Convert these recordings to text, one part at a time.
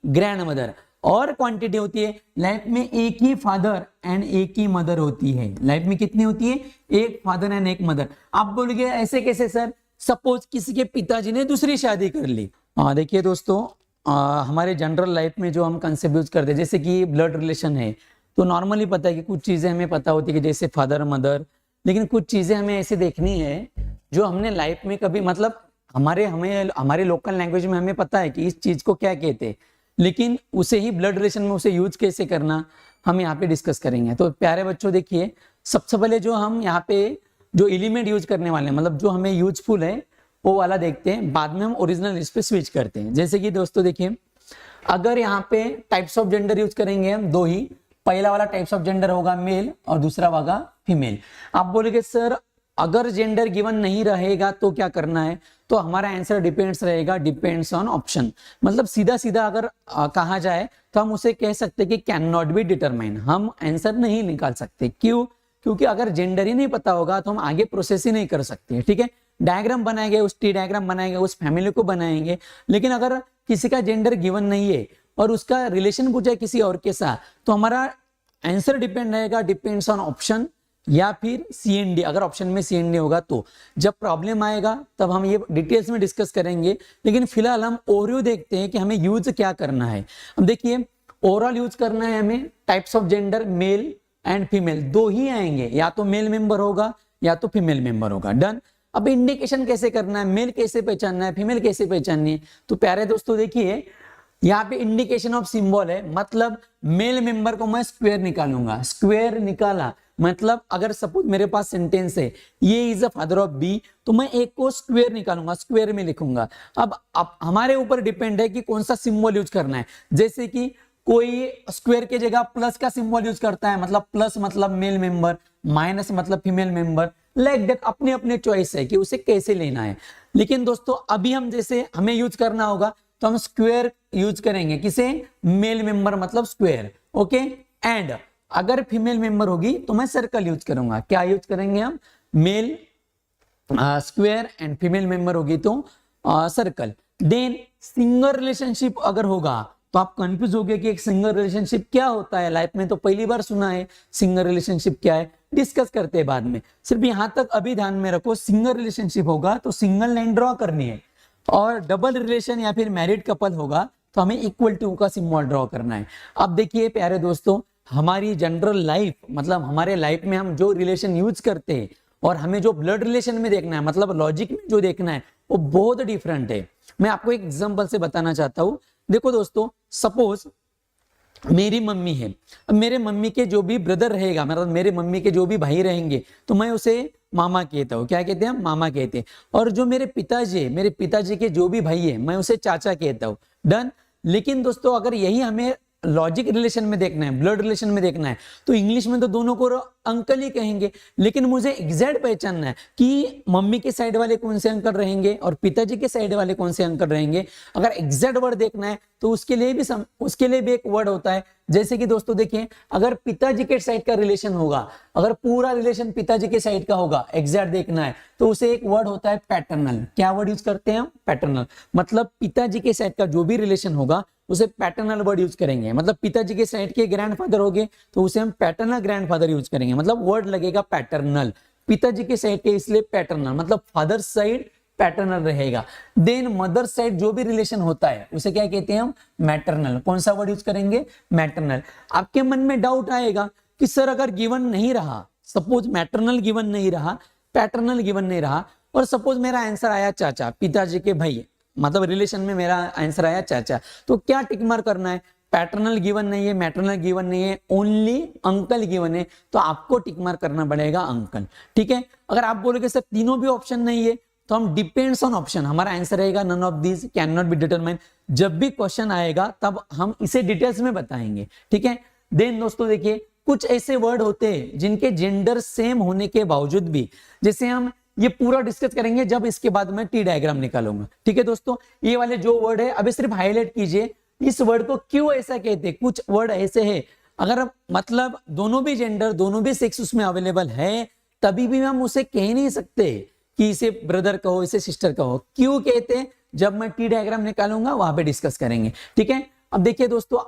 Grand mother. और quantity होती है, लाइफ में एक ही फादर एंड एक ही मदर होती है। लाइफ में कितनी होती है? एक फादर एंड एक मदर। आप बोलोगे ऐसे कैसे सर? सपोज किसी के पिताजी ने दूसरी शादी कर ली। देखिए दोस्तों, हमारे जनरल लाइफ में जो हम कंसेप्ट यूज करते हैं, जैसे कि ब्लड रिलेशन है, तो नॉर्मली पता है कि कुछ चीजें हमें पता होती है कि जैसे फादर मदर, लेकिन कुछ चीजें हमें ऐसे देखनी है जो हमने लाइफ में कभी, मतलब हमारे लोकल लैंग्वेज में हमें पता है कि इस चीज को क्या कहते हैं, लेकिन उसे ही ब्लड रिलेशन में उसे यूज कैसे करना हम यहाँ पे डिस्कस करेंगे। तो प्यारे बच्चों देखिए, सबसे पहले जो हम यहाँ पे जो एलिमेंट यूज करने वाले हैं, मतलब जो हमें यूजफुल है वो वाला देखते हैं, बाद में हम ओरिजिनल इस पे स्विच करते हैं। जैसे कि दोस्तों देखिए, अगर यहाँ पे टाइप्स ऑफ जेंडर यूज करेंगे हम दो ही, पहला वाला टाइप्स ऑफ जेंडर होगा मेल और दूसरा होगा फीमेल। आप बोलेंगे सर अगर जेंडर गिवन नहीं रहेगा तो क्या करना है? तो हमारा आंसर डिपेंड्स रहेगा, डिपेंड्स ऑन ऑप्शन। मतलब सीधा सीधा अगर कहा जाए तो हम उसे कह सकते हैं कि कैन नॉट बी डिटरमाइन, हम आंसर नहीं निकाल सकते। क्यों? क्योंकि अगर जेंडर ही नहीं पता होगा तो हम आगे प्रोसेस ही नहीं कर सकते। ठीक है, डायग्राम बनाएंगे, उस टी डायग्राम बनाएंगे, उस फैमिली को बनाएंगे, लेकिन अगर किसी का जेंडर गिवन नहीं है और उसका रिलेशन पूछा है किसी और के साथ, तो हमारा आंसर डिपेंड रहेगा, डिपेंड्स ऑन ऑप्शन या फिर CND। अगर ऑप्शन में CND होगा तो जब प्रॉब्लम आएगा तब हम ये डिटेल्स में डिस्कस करेंगे, लेकिन फिलहाल हम ओवरव्यू देखते हैं कि हमें यूज क्या करना है। अब देखिए, ओवरऑल यूज करना है हमें types of gender male and female, दो ही आएंगे, या तो मेल मेंबर होगा या तो फीमेल मेंबर होगा। डन। अब इंडिकेशन कैसे करना है, मेल कैसे पहचानना है, फीमेल कैसे पहचाननी है? तो प्यारे दोस्तों देखिए, यहाँ पे इंडिकेशन ऑफ सिंबल है, मतलब मेल मेंबर को मैं स्क्वायर निकालूंगा। स्क्वायर निकाला मतलब अगर सपोज मेरे पास सेंटेंस है ये is a father of B, तो मैं एक को स्क्वायर निकालूंगा, स्क्वायर में लिखूंगा। अब हमारे ऊपर डिपेंड है कि कौन सा सिंबल यूज करना है। जैसे कि कोई स्क्वायर के जगह प्लस का सिंबल यूज करता है, मतलब प्लस मतलब मेल मेंबर, माइनस मतलब फीमेल मेंबर, लाइक दैट अपने अपने चॉइस है कि उसे कैसे लेना है। लेकिन दोस्तों अभी हम जैसे हमें यूज करना होगा तो हम स्क्वायर यूज करेंगे, किसे? मेल मेंबर मतलब स्क्वायर। ओके, एंड अगर फीमेल मेंबर होगी तो मैं सर्कल यूज करूंगा। क्या यूज करेंगे हम? Male square and female member होगी तो सर्कल। देन सिंगल रिलेशनशिप अगर होगा तो आप कंफ्यूज हो गए कि एक सिंगल रिलेशनशिप क्या होता है, लाइफ में तो पहली बार सुना है। सिंगल रिलेशनशिप क्या है डिस्कस करते हैं बाद में, सिर्फ यहां तक अभी ध्यान में रखो, सिंगल रिलेशनशिप होगा तो सिंगल लाइन ड्रॉ करनी है, और डबल रिलेशन या फिर मैरिड कपल होगा तो हमें इक्वल टू का सिंबल ड्रॉ करना है। अब देखिए प्यारे दोस्तों, हमारी जनरल लाइफ, मतलब हमारे लाइफ में हम जो रिलेशन यूज करते हैं और हमें जो ब्लड रिलेशन में देखना है, मतलब लॉजिक में जो देखना है, वो बहुत डिफरेंट है। मैं आपको एक एग्जांपल से बताना चाहता हूं। देखो दोस्तों, सपोज मेरी मम्मी है, अब मेरे मम्मी के जो भी ब्रदर रहेगा, मतलब मेरे मम्मी के जो भी भाई रहेंगे, तो मैं उसे मामा कहता हूँ। क्या कहते हैं हम? मामा कहते हैं। और जो मेरे पिताजी है, मेरे पिताजी के जो भी भाई है, मैं उसे चाचा कहता हूँ। डन। लेकिन दोस्तों अगर यही हमें लॉजिक रिलेशन में देखना है, ब्लड रिलेशन में देखना है, तो इंग्लिश में तो दोनों को अंकल ही कहेंगे, लेकिन मुझे एग्जैक्ट पहचानना है कि मम्मी के साइड वाले कौन से अंकल रहेंगे और पिताजी के साइड वाले कौन से अंकल रहेंगे। अगर एग्जैक्ट वर्ड देखना है तो उसके लिए भी एक वर्ड होता है। जैसे कि दोस्तों देखिए, अगर पिताजी के साइड का रिलेशन होगा, अगर पूरा रिलेशन पिताजी के साइड का होगा, एग्जैक्ट देखना है, तो उसे एक वर्ड होता है पैटर्नल। क्या वर्ड यूज करते हैं हम? पैटर्नल। मतलब पिताजी के साइड का जो भी रिलेशन होगा उसे पैटर्नल वर्ड यूज करेंगे। मतलब पिताजी के साइड के ग्रैंडफादर होंगे तो उसे हम पैटर्नल ग्रैंडफादर यूज करेंगे, मतलब वर्ड लगेगा पैटर्नल। पिताजी के साइड के इसलिए पैटर्नल, मतलब फादर साइड पैटर्नल रहेगा। देन मदर साइड जो भी रिलेशन होता है उसे क्या कहते हैं हम? मैटरनल। कौन सा वर्ड यूज करेंगे? मैटरनल। आपके मन में डाउट आएगा कि सर अगर गिवन नहीं रहा, सपोज मैटरनल गिवन नहीं रहा, पैटर्नल गिवन नहीं रहा, और सपोज मेरा आंसर आया चाचा, पिताजी के भाई, मतलब रिलेशन में मेरा आंसर आया चाचा, तो क्या टिक मार्क करना है? पैटर्नल गिवन नहीं है, मैटरनल गिवन नहीं है, ओनली अंकल गिवन है, तो आपको टिक मार्क करना पड़ेगा अंकल। ठीक है। अगर आप बोलोगे सर तीनों भी ऑप्शन नहीं है, तो हम डिपेंड्स ऑन ऑप्शन, हमारा आंसर रहेगा none of these can not be determine. जब भी क्वेश्चन आएगा तब हम इसे डिटेल्स में बताएंगे। ठीक है। देन दोस्तों देखिए, कुछ ऐसे वर्ड होते हैं जिनके जेंडर सेम होने के बावजूद भी, जैसे हम ये पूरा डिस्कस करेंगे जब इसके बाद मैं टी डायग्राम निकालूंगा। ठीक है दोस्तों, ये वाले जो वर्ड है अभी सिर्फ हाईलाइट कीजिए, इस वर्ड को क्यों ऐसा कहते हैं। कुछ वर्ड ऐसे हैं, अगर मतलब दोनों भी जेंडर, दोनों भी सेक्स उसमें अवेलेबल है, तभी भी हम उसे कह नहीं सकते कि इसे ब्रदर कहो, इसे सिस्टर कहो। क्यों कहते हैं, जब मैं टी डायग्राम निकालूंगा वहां पे डिस्कस करेंगे। ठीक है। अब देखिए दोस्तों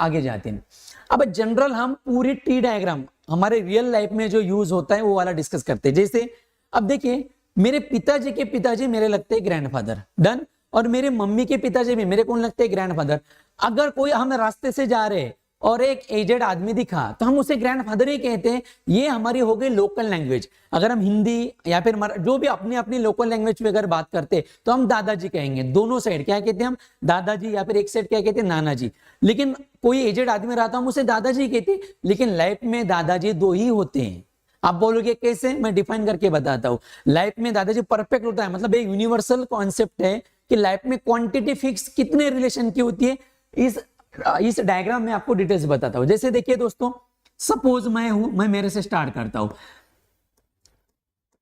आगे जाते हैं। अब जनरल हम पूरी ट्री डायग्राम हमारे रियल लाइफ में जो यूज होता है वो वाला डिस्कस करते हैं। जैसे अब देखिए मेरे पिताजी के पिताजी मेरे लगते हैं ग्रैंडफादर, डन। और मेरे मम्मी के पिताजी भी मेरे कौन लगते हैं, ग्रैंडफादर। अगर कोई हम रास्ते से जा रहे हैं और एक एजेड आदमी दिखा तो हम उसे ग्रैंडफादर ही कहते हैं। ये हमारी हो गई लोकल लैंग्वेज। अगर हम हिंदी या फिर जो भी अपनी अपनी लोकल लैंग्वेज में अगर बात करते हैं तो हम दादाजी कहेंगे। दोनों साइड क्या कहते हैं हम, दादाजी, या फिर एक साइड क्या कहते हैं, नाना जी। लेकिन कोई एजेड आदमी रहा तो हम उसे दादाजी कहते हैं। लेकिन लाइफ में दादाजी दो ही होते हैं। आप बोलोगे कैसे, मैं डिफाइन करके बताता हूं। लाइफ में दादाजी परफेक्ट होता है, मतलब एक यूनिवर्सल कॉन्सेप्ट है कि लाइफ में क्वांटिटी फिक्स कितने रिलेशन की होती है, इस डायग्राम में आपको डिटेल्स बताता हूं। जैसे देखिए दोस्तों, सपोज मैं हूं, मैं मेरे से स्टार्ट करता हूं।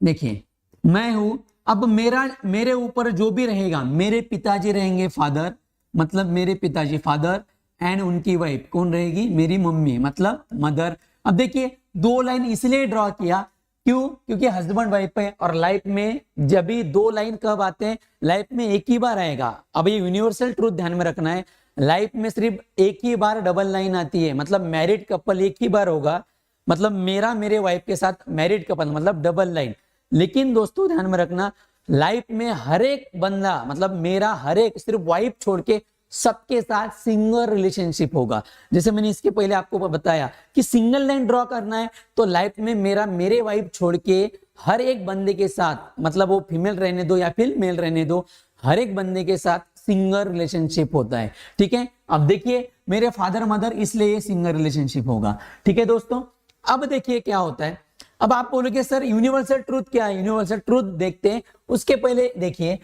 देखिए मैं हूं, अब मेरे ऊपर जो भी रहेगा, मेरे पिताजी रहेंगे फादर, मतलब मेरे पिताजी फादर, एंड उनकी वाइफ कौन रहेगी, मेरी मम्मी, मतलब मदर। अब देखिए दो लाइन इसलिए ड्रॉ किया, क्यों, क्योंकि हस्बैंड वाइफ है। और लाइफ में जब भी दो लाइन कब आते हैं, लाइफ में एक ही बार आएगा। अब ये यूनिवर्सल ट्रूथ ध्यान में रखना है, लाइफ में सिर्फ एक ही बार डबल लाइन आती है, मतलब मैरिड कपल एक ही बार होगा, मतलब मेरे वाइफ के साथ मैरिड कपल, मतलब डबल लाइन। लेकिन दोस्तों ध्यान में रखना, लाइफ में हर एक बंदा, मतलब मेरा हर एक, सिर्फ वाइफ छोड़ के सबके साथ सिंगल रिलेशनशिप होगा। जैसे मैंने इसके पहले आपको बताया कि सिंगल लाइन ड्रॉ करना है तो लाइफ में मेरे वाइफ छोड़ के हर एक बंदे के साथ, मतलब वो फीमेल रहने दो या फिर मेल रहने दो, हर एक बंदे के साथ सिंगल रिलेशनशिप होता है। ठीक है, अब देखिए मेरे फादर मदर, इसलिए ये सिंगल रिलेशनशिप होगा। ठीक है दोस्तों, अब देखिए क्या होता है। अब आप बोलोगे सर यूनिवर्सल ट्रूथ क्या है, यूनिवर्सल ट्रूथ देखते हैं। उसके पहले देखिए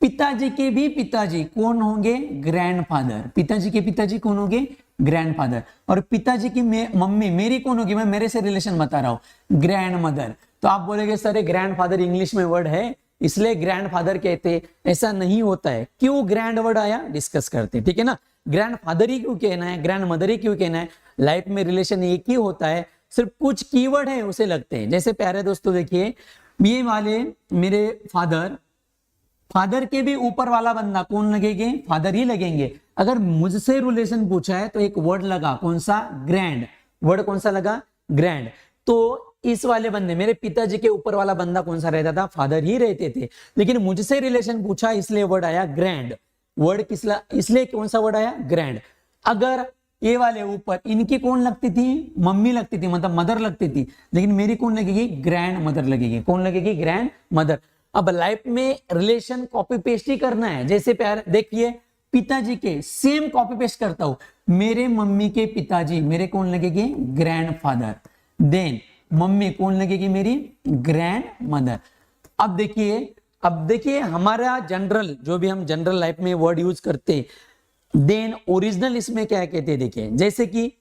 पिताजी के भी पिताजी कौन होंगे, ग्रैंडफादर। पिताजी के पिताजी कौन होंगे, ग्रैंडफादर। और पिताजी की मम्मी मेरी कौन होगी, मैं मेरे से रिलेशन बता रहा हूं, ग्रैंड मदर। तो आप बोलेंगे सर ग्रैंडफादर इंग्लिश में वर्ड है इसलिए ग्रैंडफादर कहते, ऐसा नहीं होता है। क्यों ग्रैंड वर्ड आया, डिस्कस करते हैं। ठीक है ना, ग्रैंडफादर ही क्यों कहना है, ग्रैंड मदर ही क्यों कहना है, लाइफ में रिलेशन एक ही होता है, सिर्फ कुछ कीवर्ड है उसे लगते हैं। जैसे प्यारे दोस्तों देखिए, ये वाले मेरे फादर के भी ऊपर वाला बंदा कौन लगेंगे, फादर ही लगेंगे। अगर मुझसे रिलेशन पूछा है तो एक वर्ड लगा, कौन सा, ग्रैंड। वर्ड कौन सा लगा, ग्रैंड। तो इस वाले बंदे, मेरे पिताजी के ऊपर वाला बंदा कौन सा रहता था, फादर ही रहते थे। लेकिन मुझसे रिलेशन पूछा इसलिए वर्ड आया ग्रैंड। वर्ड इसलिए कौन सा वर्ड आया, ग्रैंड। अगर ये वाले ऊपर इनकी कौन लगती थी, मम्मी लगती थी, मतलब मदर लगती थी, लेकिन मेरी कौन लगेगी, ग्रैंड मदर लगेगी। कौन लगेगी, ग्रैंड मदर। अब लाइफ में रिलेशन कॉपी पेस्ट ही करना है। जैसे प्यार देखिए, पिताजी के सेम कॉपी पेस्ट करता हूं, मेरे मम्मी के पिताजी मेरे कौन लगेंगे, ग्रैंडफादर। देन मम्मी कौन लगेगी, मेरी ग्रैंड मदर। अब देखिए हमारा जनरल, जो भी हम जनरल लाइफ में वर्ड यूज करते, देन ओरिजिनल इसमें क्या कहते हैं। देखिए जैसे कि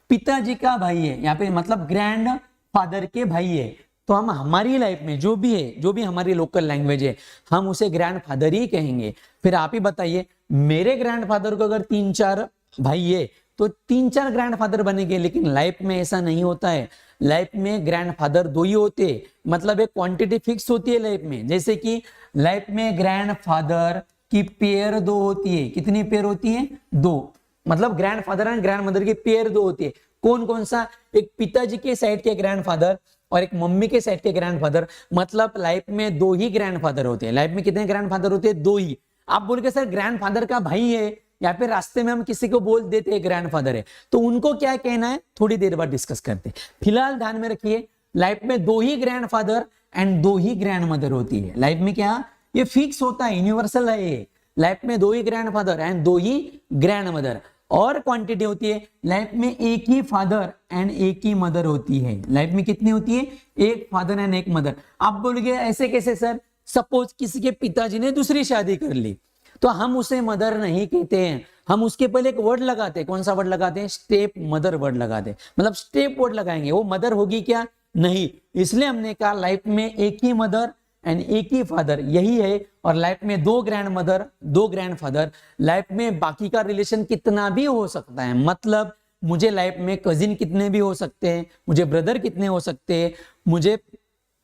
पिताजी का भाई है, यहाँ पे मतलब ग्रैंड फादर के भाई है, तो हम हमारी लाइफ में जो भी है, जो भी हमारी लोकल लैंग्वेज है, हम उसे ग्रैंडफादर ही कहेंगे। फिर आप ही बताइए, मेरे ग्रैंडफादर को अगर 3-4 भाई है तो 3-4 ग्रैंडफादर बनेंगे। लेकिन लाइफ में ऐसा नहीं होता है, लाइफ में ग्रैंडफादर दो ही होते, मतलब एक क्वांटिटी फिक्स होती है लाइफ में। जैसे कि लाइफ में ग्रैंडफादर की पेयर दो होती है, कितनी पेयर होती है, दो। मतलब ग्रैंडफादर एंड ग्रैंडमदर की पेयर दो होती है। कौन कौन सा, एक पिताजी के साइड के ग्रैंडफादर और एक मम्मी के साइड के ग्रैंडफादर। मतलब लाइफ में दो ही ग्रैंडफादर होते हैं। लाइफ में कितने ग्रैंडफादर होते हैं, दो ही। आप बोल के सर ग्रैंडफादर का भाई है, या फिर रास्ते में हम किसी को बोल देते हैं ग्रैंडफादर है, तो उनको क्या कहना है, थोड़ी देर बाद डिस्कस करते हैं। फिलहाल ध्यान में रखिए, लाइफ में दो ही ग्रैंडफादर एंड दो ही ग्रैंडमदर होती है। लाइफ में क्या, ये फिक्स होता है, यूनिवर्सल है ये। लाइफ में दो ही ग्रैंडफादर एंड दो ही ग्रैंडमदर। और क्वांटिटी होती है, लाइफ में एक ही फादर एंड एक ही मदर होती है। लाइफ में कितनी होती है, एक फादर एंड एक मदर। आप बोलोगे ऐसे कैसे सर, सपोज किसी के पिताजी ने दूसरी शादी कर ली तो हम उसे मदर नहीं कहते हैं, हम उसके पहले एक वर्ड लगाते हैं। कौन सा वर्ड लगाते हैं, स्टेप मदर वर्ड लगाते हैं। मतलब स्टेप वर्ड लगाएंगे, वो मदर होगी क्या, नहीं। इसलिए हमने कहा लाइफ में एक ही मदर एंड एक ही फादर, यही है। और लाइफ में दो ग्रैंड मदर, दो ग्रैंड फादर। लाइफ में बाकी का रिलेशन कितना भी हो सकता है, मतलब मुझे लाइफ में कजिन कितने भी हो सकते हैं, मुझे ब्रदर कितने हो सकते हैं, मुझे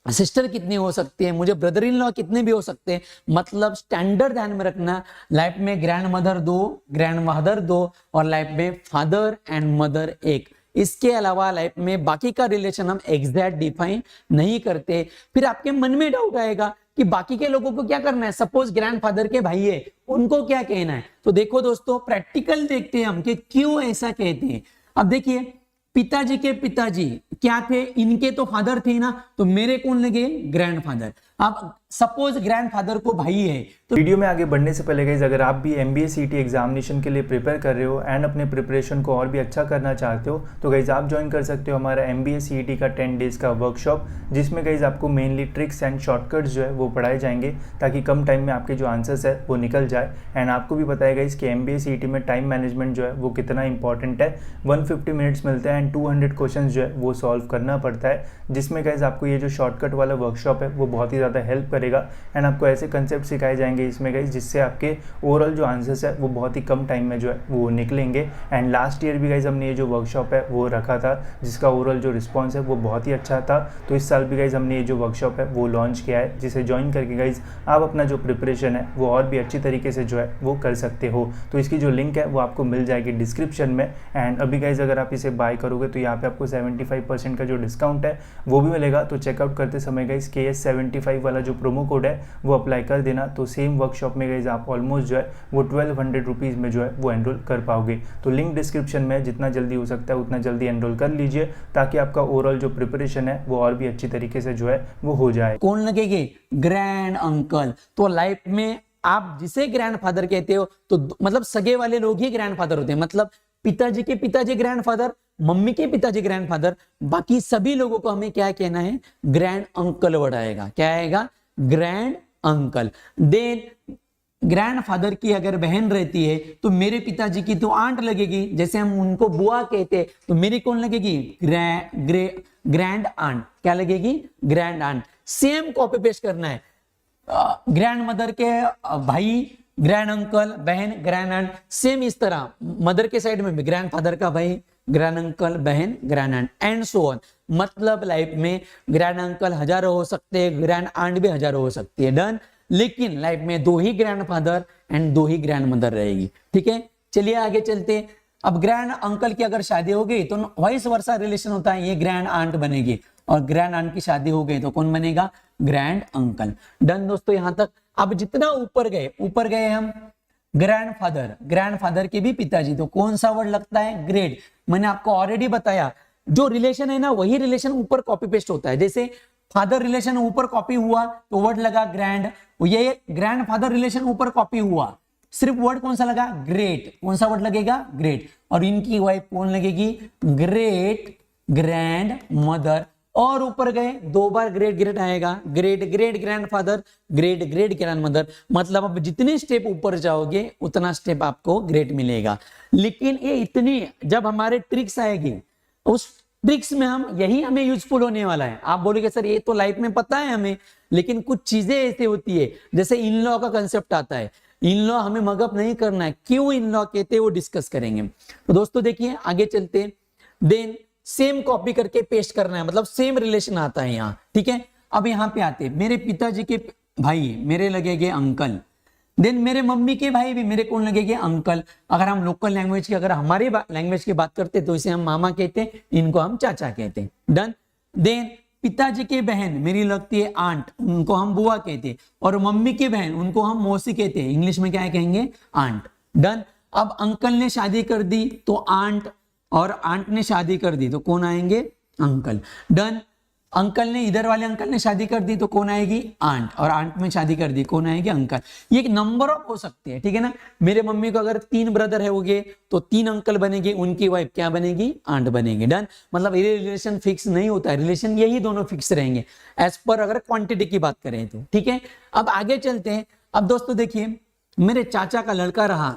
सिस्टर कितनी हो सकती है, मुझे ब्रदर इन लॉ कितने भी हो सकते हैं। मतलब स्टैंडर्ड ध्यान में रखना, लाइफ में ग्रैंड मदर 2, ग्रैंड फादर 2 और लाइफ में फादर एंड मदर 1। इसके अलावा लाइफ में बाकी का रिलेशन हम एग्जैक्ट डिफाइन नहीं करते। फिर आपके मन में डाउट आएगा कि बाकी के लोगों को क्या करना है, सपोज ग्रैंडफादर के भाई है उनको क्या कहना है। तो देखो दोस्तों प्रैक्टिकल देखते हैं हम कि क्यों ऐसा कहते हैं। अब देखिए पिताजी के पिताजी क्या थे, इनके तो फादर थे ना, तो मेरे कौन लगे, ग्रैंडफादर। अब सपोज ग्रैंडफादर को भाई है तो वीडियो में आगे बढ़ने से पहले गाइस, अगर आप भी MBA CET एग्जामिनेशन के लिए प्रिपेयर कर रहे हो एंड अपने प्रिपरेशन को और भी अच्छा करना चाहते हो, तो गाइस आप ज्वाइन कर सकते हो हमारा MBA CET का 10 डेज का वर्कशॉप, जिसमें गाइस आपको मेनली ट्रिक्स एंड शॉर्टकट्स जो है वो पढ़ाए जाएंगे, ताकि कम टाइम में आपके जो आंसर्स है वो निकल जाए। एंड आपको भी बताया गाइस कि MBA CET में टाइम मैनेजमेंट जो है वो कितना इंपॉर्टेंट है। 150 मिनट्स मिलते हैं एंड 200 क्वेश्चन जो है वो सॉल्व करना पड़ता है, जिसमें गाइस आपको ये जो शॉर्टकट वाला वर्कशॉप है वो बहुत ही ज़्यादा हेल्प करेगा। एंड आपको ऐसे कंसेप्ट सिखाए जाएंगे इसमें गाइस, जिससे आपके ओवरऑल जो आंसर्स है वो बहुत ही कम टाइम में जो है वो निकलेंगे। एंड लास्ट ईयर भी गाइस हमने ये जो वर्कशॉप है वो रखा था, जिसका ओवरऑल जो रिस्पांस है वो बहुत ही अच्छा था। तो इस साल भी गाइस हमने ये जो वर्कशॉप है वो लॉन्च किया है, जिसे ज्वाइन करके गाइस आप अपना जो प्रिपरेशन है वो और भी अच्छी तरीके से जो है वो कर सकते हो। तो इसकी जो लिंक है वो आपको मिल जाएगी डिस्क्रिप्शन में। एंड अभी गाइस अगर आप इसे बाय करोगे तो यहाँ पे आपको 75% का जो डिस्काउंट है वो भी मिलेगा। तो चेकआउट करते समय गाइस KS75 वाला जो प्रोमो कोड है वो अप्लाई कर देना। तो सेम वर्कशॉप में गाइस आप ऑलमोस्ट जो है वो 1200 रुपीज़ में जो है वो एनरोल कर पाओगे। तो लिंक डिस्क्रिप्शन में, जितना जल्दी हो सकता है उतना जल्दी एनरोल कर लीजिए, ताकि आपका ओवरऑल जो प्रिपरेशन है वो और भी अच्छी तरीके से जो है वो हो जाए। कौन लगेंगे, ग्रैंड अंकल। तो लाइफ में आप जिसे ग्रैंडफादर कहते हो तो मतलब सगे वाले लोग ही ग्रैंडफादर होते हैं। मतलब पिताजी के पिताजी ग्रैंडफादर, मम्मी के पिताजी ग्रैंडफादर, बाकी सभी लोगों को हमें क्या कहना है, ग्रैंड अंकल वर्ड आएगा। क्या आएगा, ग्रैंड अंकल। देन ग्रैंडफादर की अगर बहन रहती है तो मेरे पिताजी की तो आंट लगेगी, जैसे हम उनको बुआ कहते हैं, तो मेरी कौन लगेगी, ग्रैंड आंट। क्या लगेगी, grand aunt. Same copy paste करना है, ग्रैंड मदर के भाई ग्रैंड अंकल, बहन ग्रैंड आंट। सेम इस तरह मदर के साइड में भी ग्रैंड फादर का भाई ग्रैंड अंकल, बहन grand aunt and so on. मतलब लाइफ में ग्रैंड अंकल हजारों हो सकते हैं, ग्रैंड आंट भी हजारों हो सकती है। डन। लेकिन लाइफ में 2 ही ग्रैंड फादर एंड 2 ही ग्रैंड मदर रहेगी। ठीक है, चलिए आगे चलते। अब ग्रैंड अंकल की अगर शादी हो गई तो वाइस वर्सा रिलेशन होता है, ये ग्रैंड आंट बनेगी, और ग्रैंड आंट की शादी हो गई तो कौन बनेगा, ग्रैंड अंकल। डन दोस्तों यहां तक। अब जितना ऊपर गए हम, ग्रैंडफादर के भी पिताजी, तो कौन सा वर्ड लगता है, ग्रेट। मैंने आपको ऑलरेडी बताया, जो रिलेशन है ना वही रिलेशन ऊपर कॉपी पेस्ट होता है। जैसे फादर रिलेशन ऊपर कॉपी हुआ तो वर्ड लगा ग्रैंड, ये ग्रैंडफादर रिलेशन ऊपर कॉपी हुआ, सिर्फ वर्ड कौन सा लगा, ग्रेट। कौन सा वर्ड लगेगा, ग्रेट। और इनकी वाइफ कौन लगेगी, ग्रेट ग्रैंड मदर। और ऊपर गए 2 बार ग्रेट आएगा, great grandfather, great grand mother. मतलब अब जितने स्टेप ऊपर जाओगे उतना स्टेप आपको ग्रेट मिलेगा। लेकिन ये इतनी, जब हमारे ट्रिक्स आएगी उस ट्रिक्स में यही हमें यूजफुल होने वाला है। आप बोलोगे सर ये तो लाइफ में पता है हमें, लेकिन कुछ चीजें ऐसी होती है, जैसे इन लॉ का कंसेप्ट आता है, इन लॉ हमें मगअप नहीं करना है। क्यों इन लॉ कहते हैं वो डिस्कस करेंगे। तो दोस्तों देखिए आगे चलते। देन सेम कॉपी करके पेस्ट करना है, मतलब सेम रिलेशन आता है यहाँ। ठीक है, अब यहाँ पे आते, मेरे पिताजी के भाई मेरे लगेंगे अंकल, देन मेरे मम्मी के भाई भी मेरे कौन लगेंगे, अंकल। अगर हम लोकल लैंग्वेज की, अगर हमारी लैंग्वेज की बात करते तो इसे हम मामा कहते हैं, इनको हम चाचा कहते हैं। डन। देन पिताजी की बहन मेरी लगती है आंट, उनको हम बुआ कहते हैं, और मम्मी की बहन उनको हम मौसी कहते हैं, इंग्लिश में क्या कहेंगे, आंट। डन। अब अंकल ने शादी कर दी तो आंट, और आंट ने शादी कर दी तो कौन आएंगे, अंकल। डन। अंकल ने, इधर वाले अंकल ने शादी कर दी तो कौन आएगी, आंट, और आंट में शादी कर दी कौन आएगी, अंकल। ये एक नंबर ऑफ हो सकते हैं, ठीक है ना। मेरे मम्मी को अगर 3 ब्रदर है होंगे तो 3 अंकल बनेंगे, उनकी वाइफ क्या बनेगी, आंट बनेगी। डन। मतलब ये रिलेशन फिक्स नहीं होता है, रिलेशन यही दोनों फिक्स रहेंगे एज पर अगर क्वांटिटी की बात करें तो। ठीक है, अब आगे चलते हैं। अब दोस्तों देखिए, मेरे चाचा का लड़का रहा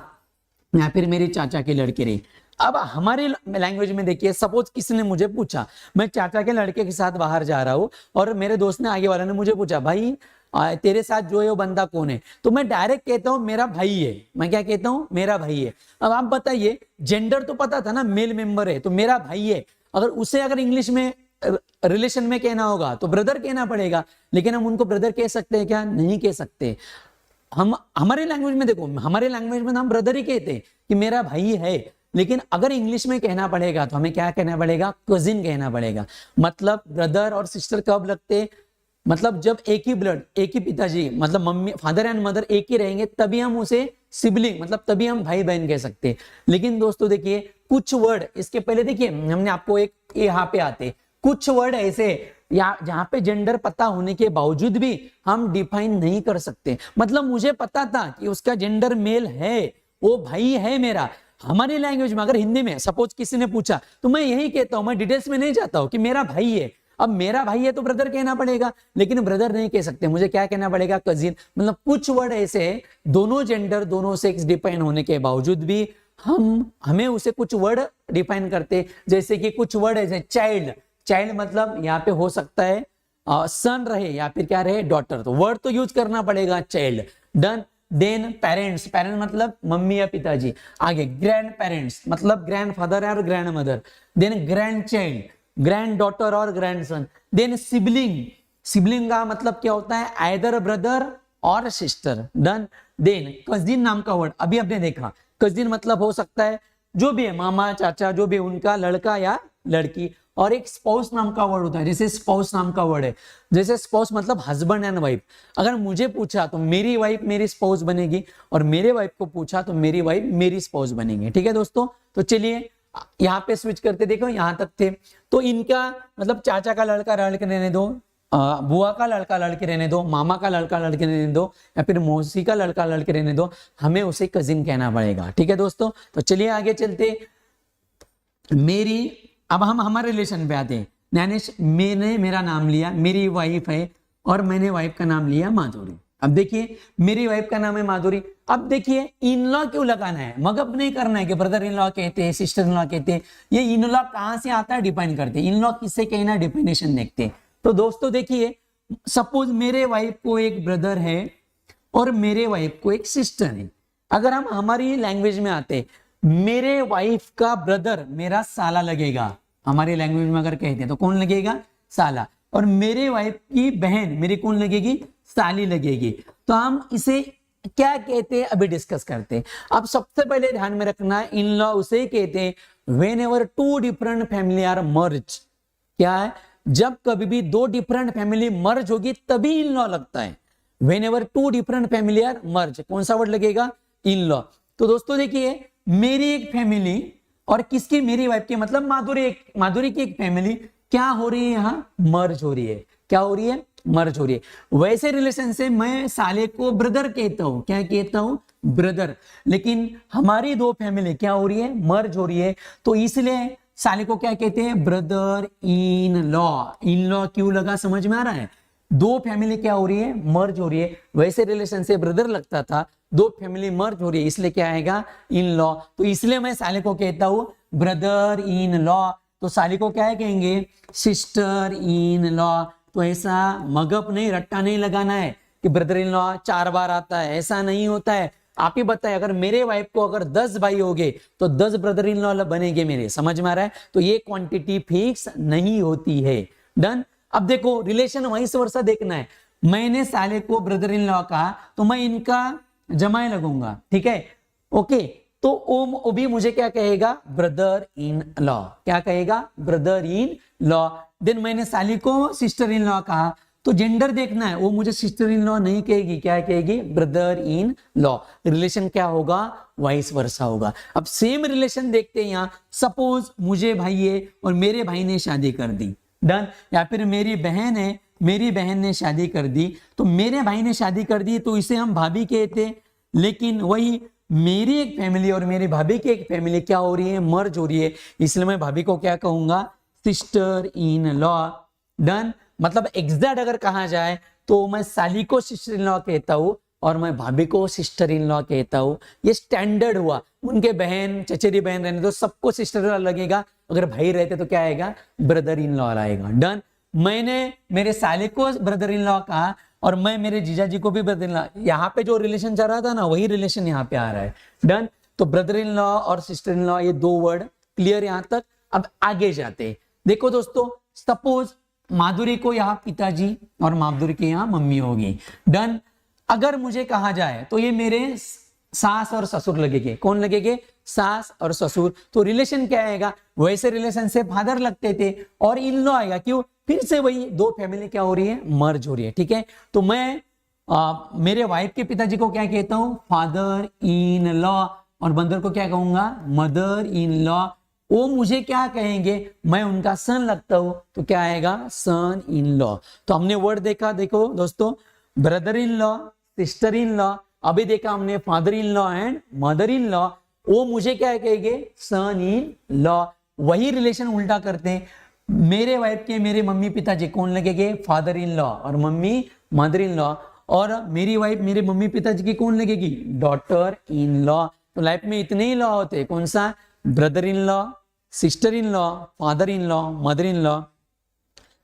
या फिर मेरे चाचा की लड़की रही। अब हमारे लैंग्वेज में देखिए, सपोज किसी ने मुझे पूछा, मैं चाचा के लड़के के साथ बाहर जा रहा हूं और मेरे दोस्त ने, आगे वाले ने मुझे पूछा, भाई तेरे साथ जो है वो बंदा कौन है, तो मैं डायरेक्ट कहता हूं मेरा भाई है। मैं क्या कहता हूं, मेरा भाई है। अब आप बताइए, जेंडर तो पता था ना, मेल मेंबर है तो मेरा भाई है। अगर उसे अगर इंग्लिश में रिलेशन में कहना होगा तो ब्रदर कहना पड़ेगा, लेकिन हम उनको ब्रदर कह सकते हैं क्या? नहीं कह सकते। हम हमारे लैंग्वेज में देखो, हमारे लैंग्वेज में हम ब्रदर ही कहते हैं कि मेरा भाई है, लेकिन अगर इंग्लिश में कहना पड़ेगा तो हमें क्या कहना पड़ेगा? कजिन कहना पड़ेगा। मतलब ब्रदर और सिस्टर कब लगते? मतलब जब एक ही ब्लड, एक ही पिताजी, मतलब मम्मी, फादर एंड मदर एक ही रहेंगे, तभी हम उसे सिबलिंग, मतलब तभी हम भाई बहन कह सकते हैं। लेकिन दोस्तों देखिए, कुछ वर्ड इसके पहले देखिए, हमने आपको एक यहाँ पे आते कुछ वर्ड ऐसे या जहां पे जेंडर पता होने के बावजूद भी हम डिफाइन नहीं कर सकते। मतलब मुझे पता था कि उसका जेंडर मेल है, वो भाई है मेरा। हमारी लैंग्वेज में अगर हिंदी में सपोज किसी ने पूछा तो मैं यही कहता हूं, मैं डिटेल्स में नहीं जाता हूं कि मेरा भाई है। अब मेरा भाई है तो ब्रदर कहना पड़ेगा, लेकिन ब्रदर नहीं कह सकते, मुझे क्या कहना पड़ेगा? कजिन। मतलब कुछ वर्ड ऐसे है, दोनों जेंडर, दोनों सेक्स डिफाइन होने के बावजूद भी हमें उसे कुछ वर्ड डिफाइन करते। जैसे कि कुछ वर्ड ऐसे चाइल्ड, चाइल्ड मतलब यहाँ पे हो सकता है सन रहे या फिर क्या रहे? डॉटर। तो वर्ड तो यूज करना पड़ेगा child. Done. Then parents, parents मतलब मम्मी या पिताजी। आगे ग्रैंड पेरेंट्स मतलब ग्रैंड फादर और grandmother. Then grandchild, granddaughter और grandson. Then sibling, sibling का मतलब क्या होता है? आइदर ब्रदर और सिस्टर। डन। देन कजिन नाम का वर्ड अभी आपने देखा, कजिन मतलब हो सकता है जो भी है, मामा, चाचा, जो भी, उनका लड़का या लड़की। और एक स्पाउस नाम का वर्ड होता है, जैसे स्पाउस नाम का वर्ड है, जैसे स्पाउस मतलब हस्बैंड एंड वाइफ। अगर मुझे पूछा तो मेरी वाइफ मेरी स्पाउस बनेगी, और मेरे वाइफ को पूछा तो मेरी वाइफ मेरी स्पाउस बनेगी। ठीक है दोस्तों, तो चलिए यहाँ पे स्विच करते, देखो यहाँ तक थे। तो इनका मतलब चाचा का लड़का लड़के रहने दो, बुआ का लड़का लड़के रहने दो, मामा का लड़का लड़के रहने दो, या फिर मौसी का लड़का लड़के रहने दो, हमें उसे कजिन कहना पड़ेगा। ठीक है दोस्तों, तो चलिए आगे चलते। मेरी, अब हम हमारे रिलेशन पे आते हैं। ज्ञानेश, मैंने मेरा नाम लिया, मेरी वाइफ है, और मैंने वाइफ का नाम लिया माधुरी। अब देखिए मेरी वाइफ का नाम है माधुरी। अब देखिए इन लॉ क्यों लगाना है? मगअप नहीं करना है कि ब्रदर इन लॉ कहते हैं, सिस्टर इन लॉ कहते हैं। ये इन लॉ कहां से आता है? डिफाइन करते हैं। इन लॉ किससे कहना, डिफिनेशन देखते हैं। तो दोस्तों देखिए, सपोज मेरे वाइफ को एक ब्रदर है और मेरे वाइफ को एक सिस्टर है। अगर हम हमारी लैंग्वेज में आते, मेरे वाइफ का ब्रदर मेरा साला लगेगा। हमारी लैंग्वेज में अगर कहते हैं तो कौन लगेगा? साला। और मेरे वाइफ की बहन मेरी कौन लगेगी? साली लगेगी। तो हम इसे क्या कहते हैं अभी डिस्कस करते हैं। अब सबसे पहले ध्यान में रखना है, इन लॉ उसे कहते हैं whenever two different family are merge. क्या है? जब कभी भी दो डिफरेंट फैमिली मर्ज होगी तभी इन लॉ लगता है। Whenever two different family are merge, कौन सा वर्ड लगेगा? In law. तो दोस्तों देखिए, मेरी एक फैमिली और किसकी? मेरी वाइफ की, मतलब माधुरी की एक फैमिली क्या हो रही है? यहाँ मर्ज हो रही है। क्या हो रही है? मर्ज हो रही है। वैसे रिलेशन से मैं साले को ब्रदर कहता हूं। क्या कहता हूं? ब्रदर। लेकिन हमारी दो फैमिली क्या हो रही है? मर्ज हो रही है। तो इसलिए साले को क्या कहते हैं? Brother in law. In law क्यों लगा? समझ में आ रहा है? दो फैमिली क्या हो रही है? मर्ज हो रही है। वैसे रिलेशन से ब्रदर लगता था, दो फैमिली मर्ज हो रही है, इसलिए क्या आएगा? इन लॉ। तो इसलिए मैं साले को कहता हूं ब्रदर इन लॉ। तो साली को क्या कहेंगे? Sister in law. तो ऐसा मगअप नहीं, रट्टा नहीं लगाना है कि ब्रदर इन लॉ 4 बार आता है, ऐसा नहीं होता है। आप ही बताए, अगर मेरे वाइफ को अगर 10 भाई हो गए तो 10 ब्रदर इन लॉ बनेंगे मेरे। समझ में आ रहा है? तो ये क्वांटिटी फिक्स नहीं होती है। डन। अब देखो रिलेशन वाइस वर्सा देखना है। मैंने साले को ब्रदर इन लॉ कहा तो मैं इनका जमाए लगूंगा। ठीक है, ओके। तो ओ भी मुझे क्या कहेगा? Brother in law. क्या कहेगा? Brother in law. देन मैंने साली को सिस्टर इन लॉ कहा तो जेंडर देखना है, वो मुझे सिस्टर इन लॉ नहीं कहेगी, क्या कहेगी? Brother in law. रिलेशन क्या होगा? वाइस वर्सा होगा। अब सेम रिलेशन देखते हैं यहाँ। सपोज मुझे भाई है और मेरे भाई ने शादी कर दी। डन। या फिर मेरी बहन है, मेरी बहन ने शादी कर दी, तो मेरे भाई ने शादी कर दी तो इसे हम भाभी कहते। लेकिन वही मेरी एक फैमिली और मेरी भाभी की एक फैमिली क्या हो रही है? मर्ज हो रही है। इसलिए मैं भाभी को क्या कहूंगा? Sister in law. डन। मतलब एग्जैक्ट अगर कहा जाए तो मैं साली को सिस्टर इन लॉ कहता हूं और मैं भाभी को सिस्टर इन लॉ कहता हूं। ये स्टैंडर्ड हुआ। उनके बहन, चचेरी बहन रहने तो सबको सिस्टर इन लॉ लगेगा। अगर भाई रहते तो क्या आएगा? ब्रदर इन लॉ आएगा। डन। मैंने मेरे साले को ब्रदर इन लॉ कहा और मैं मेरे जीजाजी को भी ब्रदर इन लॉ। यहाँ पे जो रिलेशन चल रहा था ना, वही रिलेशन यहाँ पे आ रहा है। डन। तो ब्रदर इन लॉ और सिस्टर इन लॉ, ये दो वर्ड क्लियर यहाँ तक। अब आगे जाते हैं। देखो दोस्तों, सपोज माधुरी को यहाँ पिताजी और माधुरी के यहाँ मम्मी होगी। डन। अगर मुझे कहा जाए तो ये मेरे सास और ससुर लगेंगे। कौन लगेंगे? सास और ससुर। तो रिलेशन क्या आएगा? वैसे रिलेशन से फादर लगते थे और इन लॉ आएगा। क्यों? फिर से वही दो फैमिली क्या हो रही है? मर्ज हो रही है। ठीक है, तो मैं मेरे वाइफ के पिताजी को क्या कहता हूं? Father in law. और मदर को क्या कहूंगा? Mother in law. वो मुझे क्या कहेंगे? मैं उनका सन लगता हूं, तो क्या आएगा? सन इन लॉ। तो हमने वर्ड देखा, देखो दोस्तों, brother in law, sister in law. अभी देखा हमने father in law and mother in law. वो मुझे क्या कहेंगे? सन इन लॉ। वही रिलेशन उल्टा करते हैं। मेरे वाइफ के मेरे मम्मी पिताजी कौन लगेंगे? फादर इन लॉ और मम्मी मदर इन लॉ। और मेरी वाइफ मेरे मम्मी पिताजी की कौन लगेगी? Daughter in law. तो लाइफ में इतने ही लॉ होते हैं। कौन सा? Brother in law, sister in law, father in law, mother in law,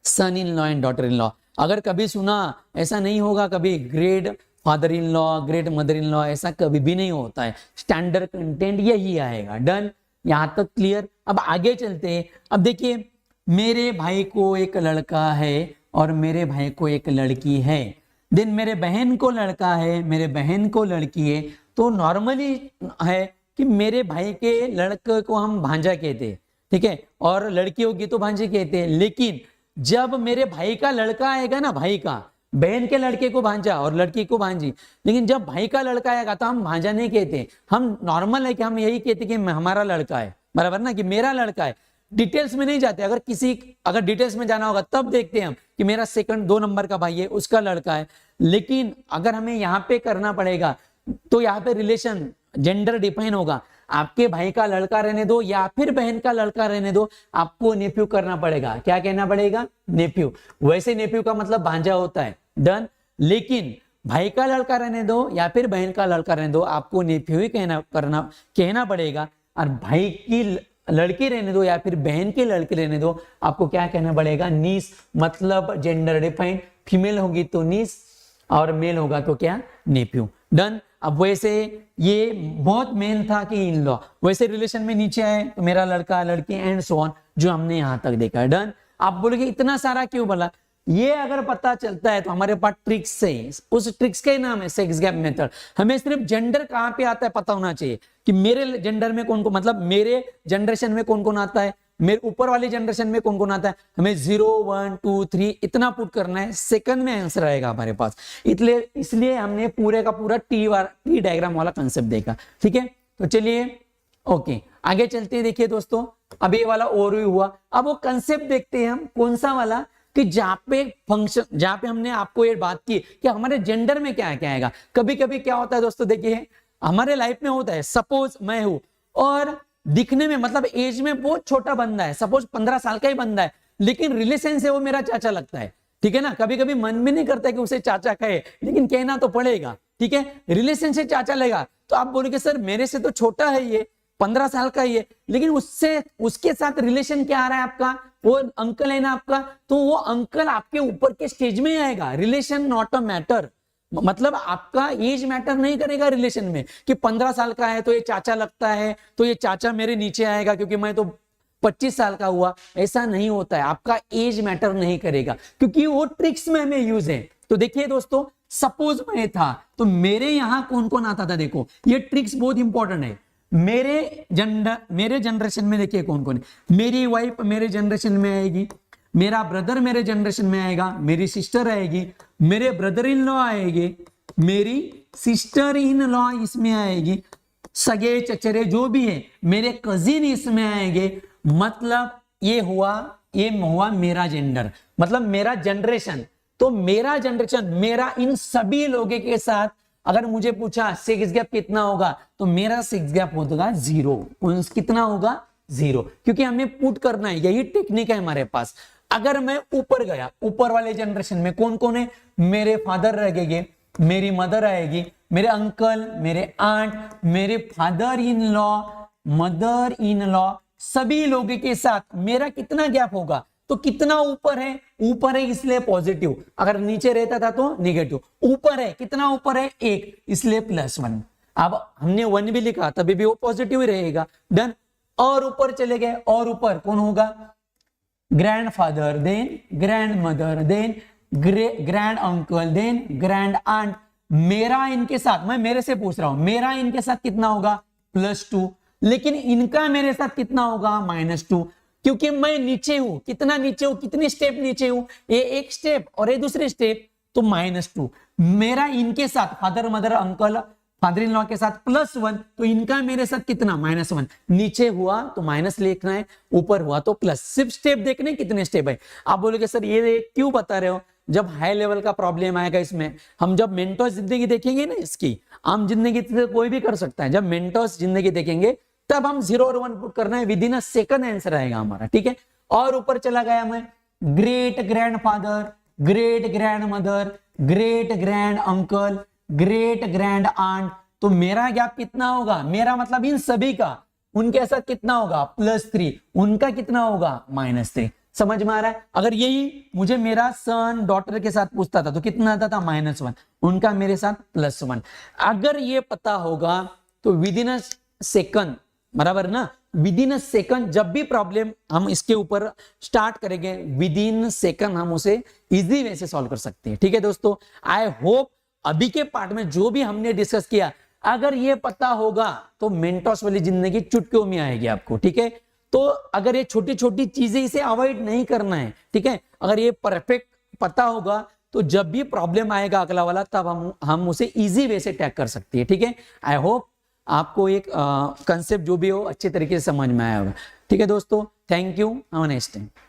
son in law and daughter in law. अगर कभी सुना, ऐसा नहीं होगा कभी great father in law, great mother in law, ऐसा कभी भी नहीं होता है। स्टैंडर्ड कंटेंट यही आएगा। डन, यहां तक क्लियर। अब आगे चलते हैं। अब देखिए, मेरे भाई को एक लड़का है और मेरे भाई को एक लड़की है। देन मेरे बहन को लड़का है, मेरे बहन को लड़की है। तो नॉर्मली है कि मेरे भाई के लड़के को हम भांजा कहते हैं, ठीक है, और लड़की होगी तो भांजी कहते हैं। लेकिन जब मेरे भाई का लड़का आएगा ना, भाई का, बहन के लड़के को भांजा और लड़की को भांजी। लेकिन जब भाई का लड़का आएगा तो हम भांजा नहीं कहते, हम नॉर्मल है कि हम यही कहते कि हमारा लड़का है, बराबर ना, कि मेरा लड़का है। डिटेल्स में नहीं जाते। अगर डिटेल्स में जाना होगा तब देखते हैं हम कि मेरा सेकंड 2 नंबर का भाई है, उसका लड़का है। लेकिन अगर हमें यहाँ पे करना पड़ेगा तो यहाँ पे रिलेशन जेंडर डिफाइन होगा। आपके भाई का लड़का रहने दो या फिर बहन का लड़का रहने दो, आपको नेफ्यू करना पड़ेगा। क्या कहना पड़ेगा? नेफ्यू। वैसे नेफ्यू का मतलब भांजा होता है। डन। लेकिन भाई का लड़का रहने दो या फिर बहन का लड़का रहने दो, आपको नेफ्यू ही कहना पड़ेगा। और भाई की लड़की रहने दो या फिर बहन की लड़की रहने दो, आपको क्या कहना पड़ेगा? नीस। मतलब जेंडर डिफाइंड, फीमेल होगी तो नीस और मेल होगा तो क्या? नेफ्यू। डन। अब वैसे ये बहुत मेन था कि इन लॉ, वैसे रिलेशन में नीचे आए तो मेरा लड़का लड़की एंड सो ऑन, जो हमने यहां तक देखा है। डन। आप बोलोगे इतना सारा क्यों बोला? ये अगर पता चलता है तो हमारे पास ट्रिक्स है। उस ट्रिक्स का ही नाम है सेक्स गैप मेथड। हमें सिर्फ जेंडर कहां पे आता है पता होना चाहिए कि मेरे जेंडर में कौन कौन, मतलब मेरे जनरेशन में कौन कौन आता है, मेरे ऊपर वाली जनरेशन में कौन कौन आता है। हमें 0 1 2 3 इतना पुट करना है, सेकंड में आंसर आएगा हमारे पास। इसलिए हमने पूरे का पूरा टी डायग्राम वाला कंसेप्ट देखा। ठीक है, तो चलिए ओके आगे चलते हैं। देखिए दोस्तों, अब ये वाला ओवरव्यू हुआ। अब वो कंसेप्ट देखते हैं हम, कौन सा वाला, कि जहां पे हमने आपको ये बात की कि हमारे जेंडर में क्या क्या आएगा। कभी कभी क्या होता है दोस्तों, देखिए हमारे लाइफ में होता है, सपोज मैं हूं और दिखने में, मतलब एज में बहुत छोटा बंदा है, सपोज 15 साल का ही बंदा है, लेकिन रिलेशन से वो मेरा चाचा लगता है। ठीक है ना, कभी कभी मन भी नहीं करता कि उसे चाचा कहे, लेकिन कहना तो पड़ेगा। ठीक है, रिलेशन से चाचा लेगा तो आप बोलोगे सर मेरे से तो छोटा है, ये 15 साल का ही है, लेकिन उसके साथ रिलेशन क्या आ रहा है आपका, वो अंकल है ना आपका, तो वो अंकल आपके ऊपर के स्टेज में आएगा। रिलेशन नॉट अ मैटर, मतलब आपका एज मैटर नहीं करेगा रिलेशन में, कि 15 साल का है तो ये चाचा लगता है, तो ये चाचा मेरे नीचे आएगा क्योंकि मैं तो 25 साल का हुआ। ऐसा नहीं होता है, आपका एज मैटर नहीं करेगा, क्योंकि वो ट्रिक्स में हमें यूज है। तो देखिए दोस्तों, सपोज मैं था तो मेरे यहां कौन कौन आता था। देखो ये ट्रिक्स बहुत इंपॉर्टेंट है। मेरे जनरेशन में देखिए कौन कौन है। मेरी वाइफ मेरे जनरेशन में आएगी, मेरा ब्रदर मेरे जनरेशन में आएगा, मेरी सिस्टर आएगी, मेरे ब्रदर इन लॉ आएंगे, मेरी सिस्टर इन लॉ इसमें आएगी, सगे चचेरे जो भी है, मेरे कजिन इसमें आएंगे। मतलब ये हुआ मेरा जेंडर, मतलब मेरा जनरेशन। तो मेरा जनरेशन, मेरा इन सभी लोगों के साथ, अगर मुझे पूछा सेक्स गैप कितना होगा, तो मेरा सेक्स गैप होगा 0। कितना होगा? 0, क्योंकि हमें पुट करना है, यही टेक्निक है हमारे पास। अगर मैं ऊपर गया, ऊपर वाले जनरेशन में कौन कौन है, मेरे फादर रहेंगे, मेरी मदर आएगी, मेरे अंकल, मेरे आंट, मेरे father in law, mother in law, सभी लोगों के साथ मेरा कितना गैप होगा, तो कितना ऊपर है, ऊपर है इसलिए पॉजिटिव, अगर नीचे रहता था तो निगेटिव। ऊपर है, कितना ऊपर है? 1, इसलिए +1। अब हमने 1 भी लिखा तभी भी वो पॉजिटिव ही रहेगा। डन। और ऊपर चले गए, और ऊपर कौन होगा? Grandfather, then grandmother, then grand uncle, then grand aunt. मेरा इनके साथ, मैं मेरे से पूछ रहा हूं, मेरा इनके साथ कितना होगा +2, लेकिन इनका मेरे साथ कितना होगा -2, क्योंकि मैं नीचे हूं। कितना नीचे हूं, कितनी स्टेप नीचे हूं, ये एक स्टेप और ये दूसरी स्टेप, तो -2। मेरा इनके साथ father mother uncle father in law के साथ +1, तो इनका मेरे साथ कितना -1। नीचे हुआ तो माइनस लिखना है, ऊपर हुआ तो प्लस। सिर्फ स्टेप देखने कितने स्टेप है। आप बोलोगे सर ये क्यों बता रहे हो, जब हाई लेवल का प्रॉब्लम आएगा इसमें, हम जब मेंटोस जिंदगी देखेंगे ना, इसकी आम जिंदगी से कोई भी कर सकता है, जब मेंटोस जिंदगी देखेंगे तब हम 0 और 1 पुट करना है, within a second answer आएगा हमारा, ठीक है। और ऊपर चला गया मैं, great grandfather, great grandmother, great grand uncle, great grand aunt, तो मेरा गैप कितना होगा, मेरा मतलब इन सभी का, उनके साथ कितना होगा +3, उनका कितना होगा -3। समझ में आ रहा है। अगर यही मुझे मेरा सन डॉटर के साथ पूछता था तो कितना आता था -1, उनका मेरे साथ +1। अगर ये पता होगा तो विद इन अ सेकंड, बराबर ना, विद इन अ सेकंड जब भी प्रॉब्लम हम इसके ऊपर स्टार्ट करेंगे, विद इन सेकंड हम उसे इजी वे से सॉल्व कर सकते हैं, ठीक है दोस्तों। आई होप अभी के पार्ट में जो भी हमने डिस्कस किया, अगर ये पता होगा तो मेंटोस वाली जिंदगी चुटकियों में आएगी आपको, ठीक है। तो अगर ये छोटी छोटी चीजें, इसे अवॉइड नहीं करना है, ठीक है। अगर ये परफेक्ट पता होगा तो जब भी प्रॉब्लम आएगा अगला वाला, तब हम उसे इजी वे से टैग कर सकते हैं, ठीक है। आई होप आपको एक कंसेप्ट जो भी हो अच्छे तरीके से समझ में आया होगा, ठीक है दोस्तों। Thank you, have a nice day.